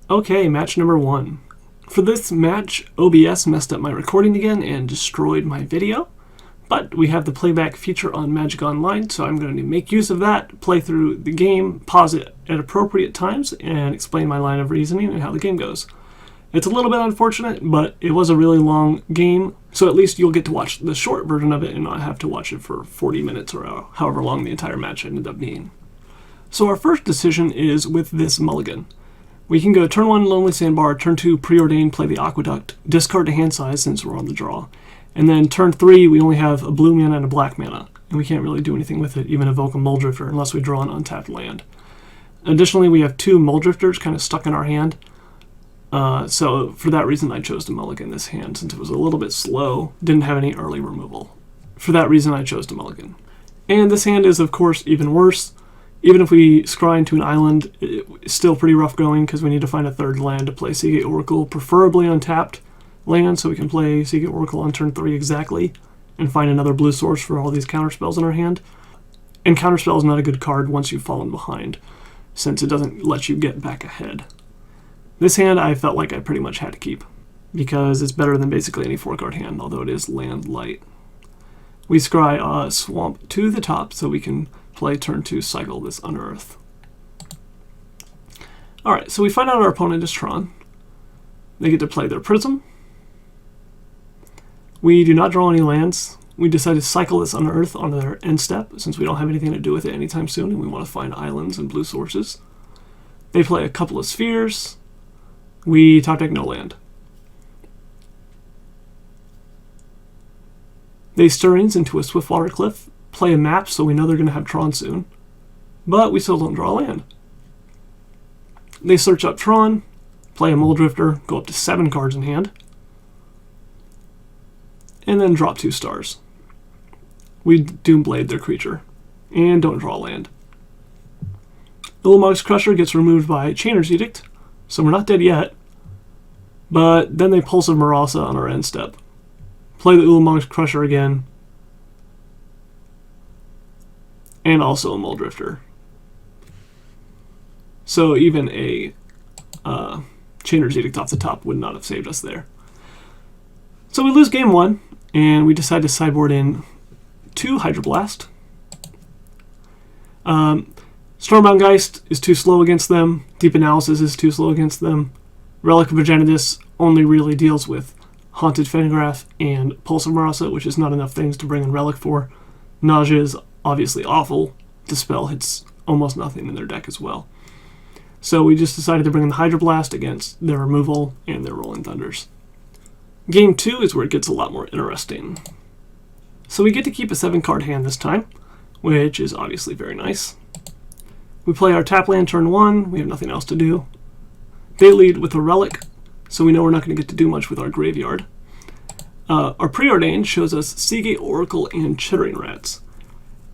Okay, match number 1. For this match, OBS messed up my recording again and destroyed my video, but we have the playback feature on Magic Online, so I'm going to make use of that, play through the game, pause it at appropriate times, and explain my line of reasoning and how the game goes. It's a little bit unfortunate, but it was a really long game, so at least you'll get to watch the short version of it and not have to watch it for 40 minutes or however long the entire match ended up being. So our first decision is with this mulligan. We can go turn 1 Lonely Sandbar, turn 2 Preordain, play the Aqueduct, discard to hand size since we're on the draw. And then turn 3 we only have a blue mana and a black mana, and we can't really do anything with it, even evoke a Mulldrifter, unless we draw an untapped land. Additionally, we have 2 Mulldrifters kind of stuck in our hand, so for that reason I chose to mulligan this hand, since it was a little bit slow, didn't have any early removal. For that reason I chose to mulligan. And this hand is of course even worse. Even if we scry into an island, it's still pretty rough going because we need to find a third land to play Seagate Oracle, preferably untapped land, so we can play Seagate Oracle on turn 3 exactly, and find another blue source for all these counterspells in our hand. And counterspell is not a good card once you've fallen behind, since it doesn't let you get back ahead. This hand I felt like I pretty much had to keep, because it's better than basically any 4-card hand, although it is land light. We scry Swamp to the top so we can play turn 2 cycle this Unearth. Alright, so we find out our opponent is Tron. They get to play their Prism. We do not draw any lands. We decide to cycle this Unearth on their end step, since we don't have anything to do with it anytime soon and we want to find islands and blue sources. They play a couple of Spheres. We top deck no land. They Stirrings into a Swiftwater Cliff, play a map so we know they're going to have Tron soon, but we still don't draw land. They search up Tron, play a Mulldrifter, go up to 7 cards in hand, and then drop 2 stars. We Doomblade their creature, and don't draw land. Ulamog's Crusher gets removed by Chainer's Edict, so we're not dead yet, but then they Pulse of Marasa on our end step. Play the Ulamog's Crusher again, and also a Mulldrifter. So even a Chainer's Edict off the top would not have saved us there. So we lose game 1, and we decide to sideboard in 2 Hydroblast. Stormbound Geist is too slow against them. Deep Analysis is too slow against them. Relic of Progenitus only really deals with Haunted Fengraf and Pulse of Marasa, which is not enough things to bring in Relic for. Nausea is obviously awful. Dispel hits almost nothing in their deck as well. So we just decided to bring in the Hydroblast against their removal and their Rolling Thunders. Game 2 is where it gets a lot more interesting. So we get to keep a 7-card hand this time, which is obviously very nice. We play our tap land turn 1, we have nothing else to do. They lead with a Relic, so we know we're not going to get to do much with our graveyard. Our Preordain shows us Seagate Oracle and Chittering Rats.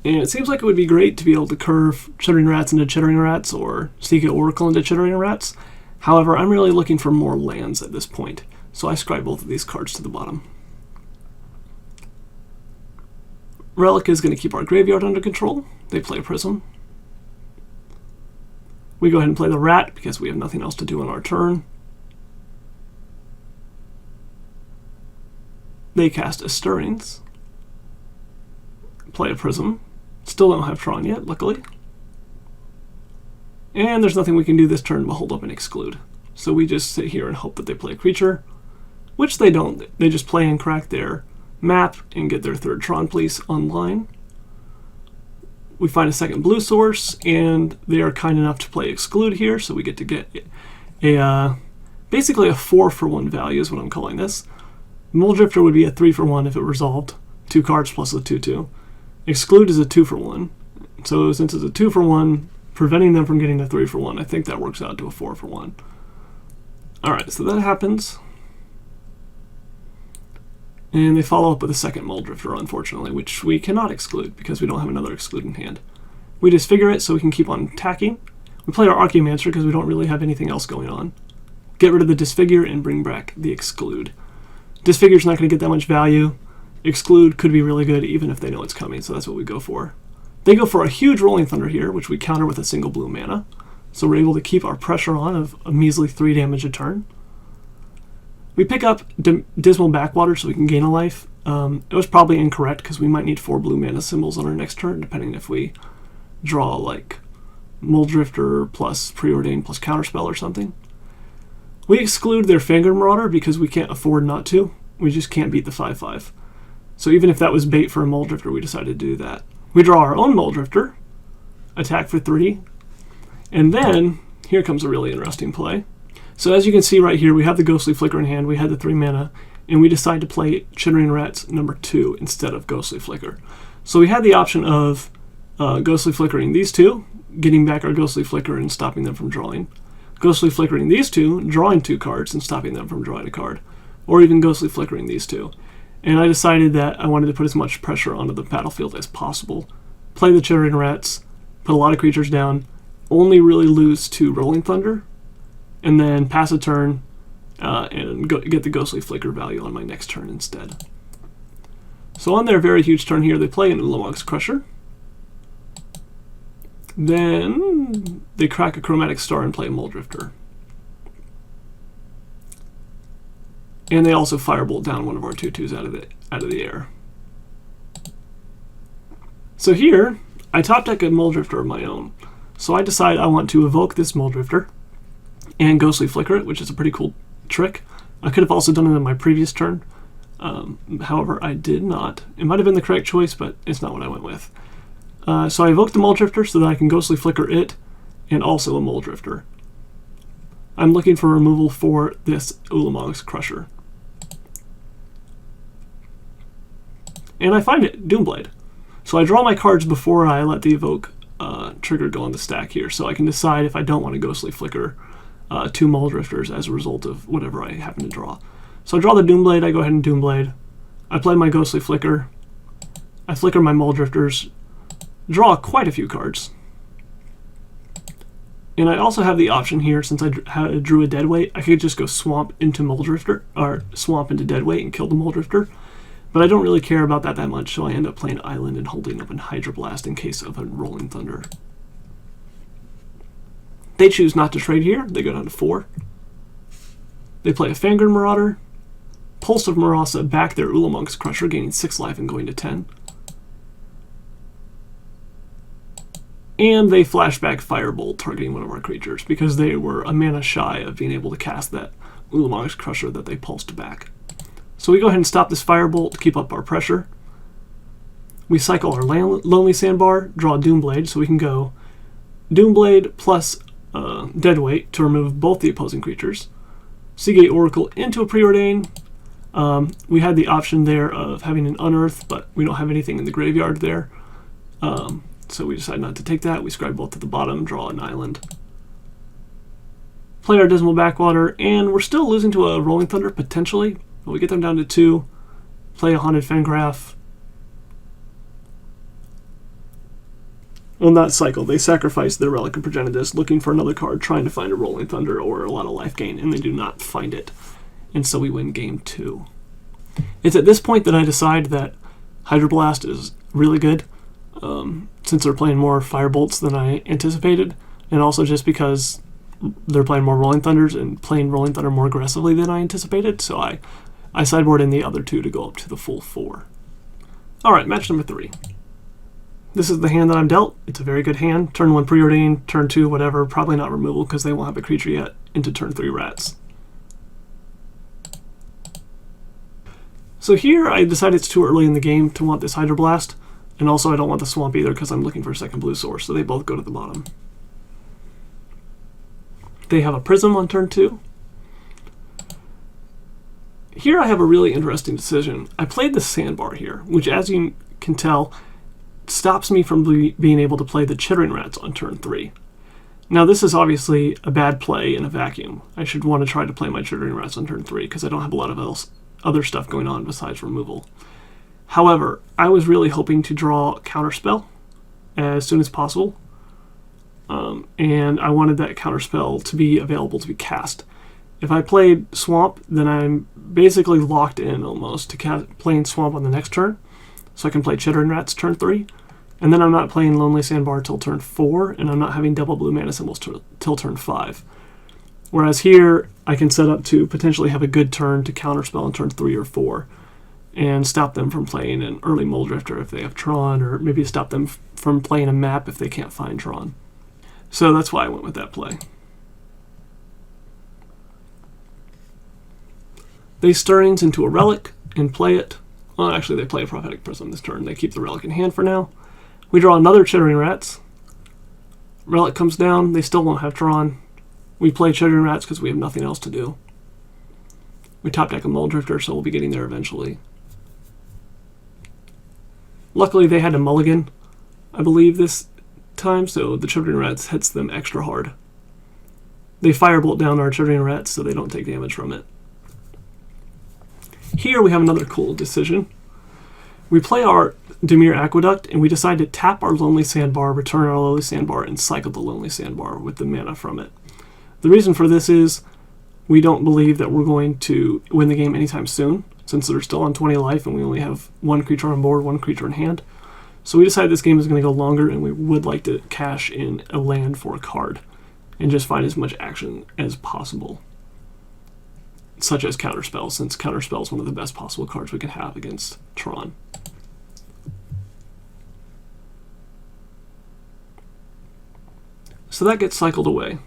And it seems like it would be great to be able to curve Chittering Rats into Chittering Rats or Seagate Oracle into Chittering Rats. However, I'm really looking for more lands at this point, so I scribe both of these cards to the bottom. Relic is going to keep our graveyard under control. They play a Prism. We go ahead and play the Rat because we have nothing else to do on our turn. They cast a Stirrings. Play a Prism. Still don't have Tron yet, luckily. And there's nothing we can do this turn but hold up and exclude. So we just sit here and hope that they play a creature, which they don't. They just play and crack their map and get their 3rd Tron Police online. We find a 2nd blue source, and they are kind enough to play exclude here, so we get to get a basically a 4-for-1 value is what I'm calling this. Mulldrifter would be a 3-for-1 if it resolved. 2 cards plus a 2/2. Exclude is a 2-for-1. So since it's a 2-for-1, preventing them from getting a 3-for-1, I think that works out to a 4-for-1. Alright, so that happens. And they follow up with a 2nd Mulldrifter, unfortunately, which we cannot exclude because we don't have another exclude in hand. We disfigure it so we can keep on attacking. We play our Archaeomancer because we don't really have anything else going on. Get rid of the disfigure and bring back the exclude. Disfigure's not going to get that much value. Exclude could be really good even if they know it's coming, so that's what we go for. They go for a huge Rolling Thunder here, which we counter with a single blue mana. so we're able to keep our pressure on of a measly 3 damage a turn. We pick up Dismal Backwater so we can gain a life. It was probably incorrect because we might need 4 blue mana symbols on our next turn, depending if we draw like Mulldrifter plus Preordain plus Counterspell or something. We exclude their Fangor Marauder because we can't afford not to. We just can't beat the 5/5. So even if that was bait for a Mulldrifter, we decided to do that. We draw our own Mulldrifter, attack for 3, and then here comes a really interesting play. So as you can see right here, we have the Ghostly Flicker in hand, we had the 3 mana, and we decide to play Chittering Rats number 2 instead of Ghostly Flicker. So we had the option of Ghostly Flickering these two, getting back our Ghostly Flicker and stopping them from drawing. Ghostly Flickering these two, drawing 2 cards and stopping them from drawing a card. Or even Ghostly Flickering these two. And I decided that I wanted to put as much pressure onto the battlefield as possible. Play the Chittering Rats, put a lot of creatures down, only really lose to Rolling Thunder, and then pass a turn and get the Ghostly Flicker value on my next turn instead. So on their very huge turn here, they play an Ulamog's Crusher. Then they crack a Chromatic Star and play a Mulldrifter. And they also Firebolt down one of our 2/2s out of the air. So here, I top deck a Mulldrifter of my own. So I decide I want to evoke this Mulldrifter and Ghostly Flicker it, which is a pretty cool trick. I could have also done it in my previous turn. However, I did not. It might have been the correct choice, but it's not what I went with. So I evoke the Mulldrifter so that I can Ghostly Flicker it and also a Mulldrifter. I'm looking for removal for this Ulamog's Crusher. And I find it, Doomblade. So I draw my cards before I let the evoke trigger go on the stack here, so I can decide if I don't want to Ghostly Flicker 2 Mulldrifters as a result of whatever I happen to draw. So I draw the Doomblade, I go ahead and Doomblade. I play my Ghostly Flicker. I flicker my Mulldrifters, draw quite a few cards. And I also have the option here, since I drew a Deadweight, I could just go Swamp into Mulldrifter, or Swamp into Deadweight and kill the Mulldrifter. But I don't really care about that much, so I end up playing Island and holding up an Hydroblast in case of a Rolling Thunder. They choose not to trade here, they go down to 4. They play a Fangor Marauder, Pulse of Marasa back their Ulamog's Crusher, gaining 6 life and going to 10. And they flashback Firebolt, targeting one of our creatures, because they were a mana shy of being able to cast that Ulamog's Crusher that they pulsed back. So we go ahead and stop this Firebolt to keep up our pressure. We cycle our Lonely Sandbar, draw Doomblade, so we can go Doomblade plus Deadweight to remove both the opposing creatures. Seagate Oracle into a Preordain. We had the option there of having an Unearth, but we don't have anything in the graveyard there. So we decide not to take that. We scribe both to the bottom, draw an island. Play our Dismal Backwater, and we're still losing to a Rolling Thunder, potentially. But we get them down to 2. Play a Haunted Fengraf. On that cycle, they sacrifice their Relic of Progenitus, looking for another card, trying to find a Rolling Thunder or a lot of life gain, and they do not find it. And so we win game 2. It's at this point that I decide that Hydroblast is really good, since they're playing more Firebolts than I anticipated, and also just because they're playing more Rolling Thunders and playing Rolling Thunder more aggressively than I anticipated, so I sideboard in the other 2 to go up to the full 4. Alright, match number 3. This is the hand that I'm dealt. It's a very good hand. Turn 1 Preordain, turn 2 whatever, probably not removal because they won't have a creature yet, into turn 3 Rats. So here I decided it's too early in the game to want this Hydroblast, and also I don't want the Swamp either because I'm looking for a second blue source, so they both go to the bottom. They have a Prism on turn 2. Here I have a really interesting decision. I played the Sandbar here, which as you can tell, stops me from being able to play the Chittering Rats on turn 3. Now this is obviously a bad play in a vacuum. I should want to try to play my Chittering Rats on turn 3 because I don't have a lot of other stuff going on besides removal. However, I was really hoping to draw Counterspell as soon as possible, and I wanted that Counterspell to be available to be cast. If I played Swamp, then I'm basically locked in almost to playing Swamp on the next turn, so I can play Chittering Rats turn 3, And then I'm not playing Lonely Sandbar till turn 4, and I'm not having double blue mana symbols till turn 5. Whereas here, I can set up to potentially have a good turn to counterspell in turn 3 or 4, and stop them from playing an early Mulldrifter if they have Tron, or maybe stop them from playing a map if they can't find Tron. So that's why I went with that play. They Stirrings into a Relic and play it. Well, actually, they play a Prophetic Prism this turn. They keep the Relic in hand for now. We draw another Chittering Rats. Relic comes down. They still won't have Tron. We play Chittering Rats because we have nothing else to do. We top deck a Mulldrifter, so we'll be getting there eventually. Luckily, they had a mulligan, I believe, this time, so the Chittering Rats hits them extra hard. They Firebolt down our Chittering Rats so they don't take damage from it. Here we have another cool decision. We play our Dimir Aqueduct, and we decide to tap our Lonely Sandbar, return our Lonely Sandbar, and cycle the Lonely Sandbar with the mana from it. The reason for this is we don't believe that we're going to win the game anytime soon, since they're still on 20 life and we only have one creature on board, one creature in hand. So we decided this game is going to go longer, and we would like to cash in a land for a card and just find as much action as possible, such as Counterspell, since Counterspell is one of the best possible cards we can have against Tron. So that gets cycled away.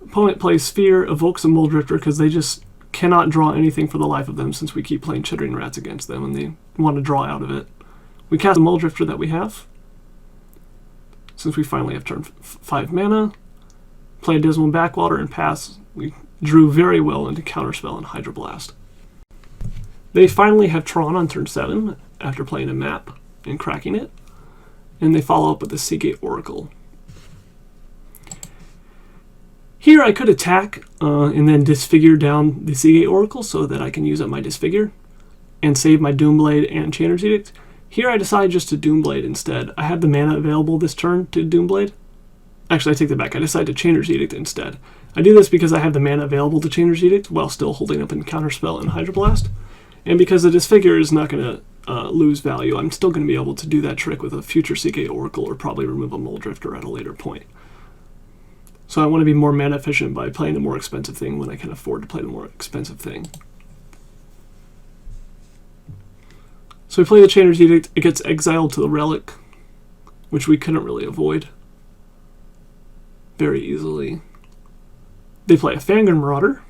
Opponent plays Sphere, evokes a Mulldrifter because they just cannot draw anything for the life of them since we keep playing Chittering Rats against them and they want to draw out of it. We cast the Mulldrifter that we have, since we finally have turn 5 mana. Play a Dismal Backwater and pass. We drew very well into Counterspell and Hydroblast. They finally have Tron on turn 7 after playing a map and cracking it, and they follow up with the Seagate Oracle. Here I could attack and then disfigure down the Seagate Oracle so that I can use up my disfigure and save my Doomblade and Chainer's Edict. Here I decide just to Doomblade instead. I have the mana available this turn to Doomblade. Actually, I take that back. I decide to Chainer's Edict instead. I do this because I have the mana available to Chainer's Edict while still holding up in Counterspell and Hydroblast. And because the Disfigure is not going to lose value, I'm still going to be able to do that trick with a future Seagate Oracle or probably remove a Mulldrifter at a later point. So I want to be more mana efficient by playing the more expensive thing when I can afford to play the more expensive thing. So we play the Chainer's Edict. It gets exiled to the Relic, which we couldn't really avoid very easily. They play a Fangren Marauder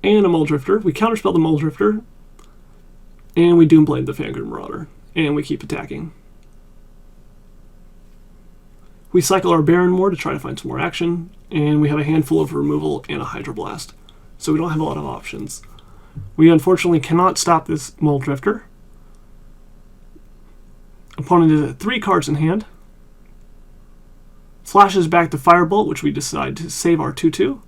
and a Mulldrifter. We counterspell the Mulldrifter, and we Doomblade the Fangren Marauder, and we keep attacking. We cycle our Baron more to try to find some more action, and we have a handful of removal and a Hydroblast, so we don't have a lot of options. We unfortunately cannot stop this Mulldrifter. Opponent is at 3 cards in hand. Flashes back the Firebolt, which we decide to save our 2/2.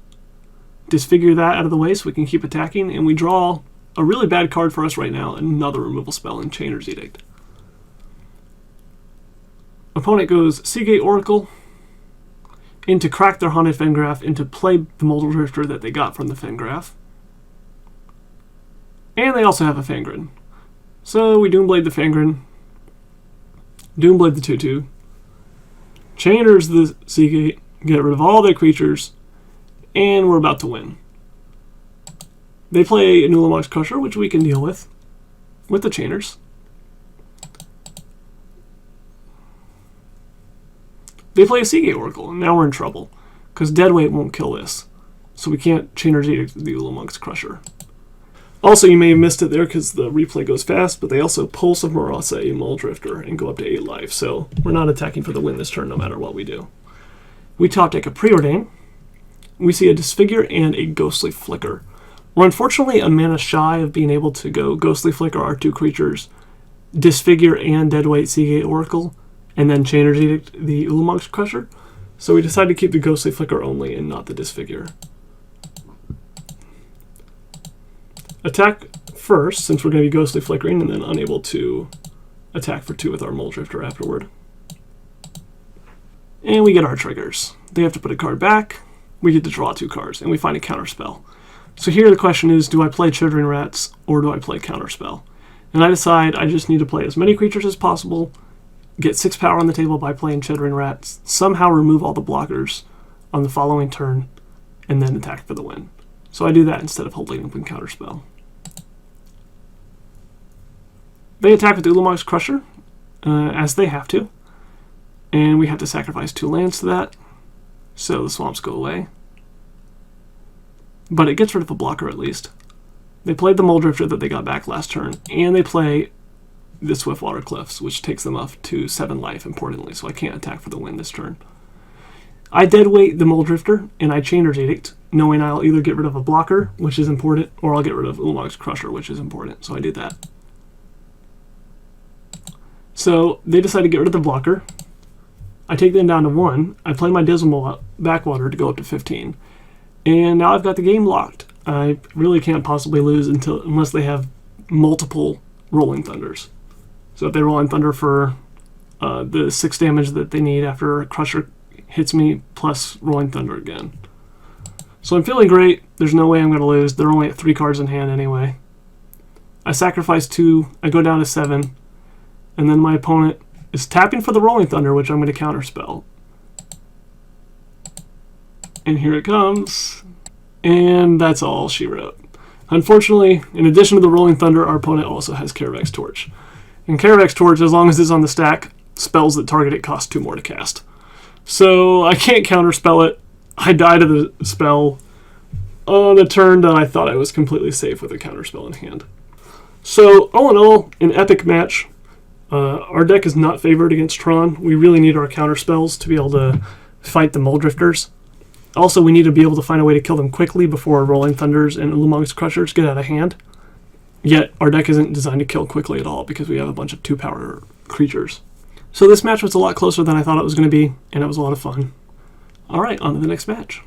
Disfigure that out of the way so we can keep attacking, and we draw a really bad card for us right now, another removal spell in Chainer's Edict. Opponent goes Seagate Oracle into crack their Haunted Fengraf, into play the Mulldrifter that they got from the Fengraf. And they also have a Fangren. So we Doomblade the Fangren, Doomblade the 2/2, Chainer's the Seagate, get rid of all their creatures, and we're about to win. They play a Nulamog's Crusher, which we can deal with the Chainers. They play a Seagate Oracle, and now we're in trouble, because Deadweight won't kill this, so we can't Chainer's Edict the Ulamog's Crusher. Also, you may have missed it there because the replay goes fast, but they also Pulse of Marasa a Mulldrifter and go up to 8 life, so we're not attacking for the win this turn no matter what we do. We top deck a Preordain. We see a Disfigure and a Ghostly Flicker. We're unfortunately a mana shy of being able to go Ghostly Flicker our 2 creatures, Disfigure and Deadweight Seagate Oracle, and then Chainer's Edict the Ulamog's Crusher, so we decided to keep the Ghostly Flicker only and not the Disfigure. Attack first, since we're going to be Ghostly Flickering, and then unable to attack for 2 with our Mulldrifter afterward. And we get our triggers. They have to put a card back, we get to draw 2 cards, and we find a Counterspell. So here the question is, do I play Chittering Rats, or do I play Counterspell? And I decide I just need to play as many creatures as possible, get 6 power on the table by playing Chittering Rats, somehow remove all the blockers on the following turn, and then attack for the win. So I do that instead of holding open Counterspell. They attack with Ulamog's Crusher, as they have to, and we have to sacrifice 2 lands to that, so the swamps go away. But it gets rid of a blocker at least. They played the Mulldrifter that they got back last turn, and they play the Swiftwater Cliffs, which takes them up to 7 life, importantly, so I can't attack for the win this turn. I deadweight the Mulldrifter, and I Chainer's Edict, knowing I'll either get rid of a blocker, which is important, or I'll get rid of Ulamog's Crusher, which is important, so I do that. So they decide to get rid of the blocker. I take them down to 1. I play my Dismal Backwater to go up to 15. And now I've got the game locked. I really can't possibly lose unless they have multiple Rolling Thunders. So if they Rolling Thunder for the 6 damage that they need after Crusher hits me, plus Rolling Thunder again. So I'm feeling great. There's no way I'm going to lose. They're only at 3 cards in hand anyway. I sacrifice 2. I go down to 7. And then my opponent is tapping for the Rolling Thunder, which I'm going to counterspell. And here it comes. And that's all she wrote. Unfortunately, in addition to the Rolling Thunder, our opponent also has Karavak's Torch. And Karavak's Torch, as long as it's on the stack, spells that target it cost 2 more to cast. So I can't counterspell it. I die to the spell on a turn that I thought I was completely safe with a counterspell in hand. So all in all, an epic match. Our deck is not favored against Tron. We really need our counterspells to be able to fight the Mulldrifters. Also, we need to be able to find a way to kill them quickly before Rolling Thunders and Ulamog's Crushers get out of hand. Yet, our deck isn't designed to kill quickly at all because we have a bunch of 2-power creatures. So this match was a lot closer than I thought it was going to be, and it was a lot of fun. Alright, on to the next match.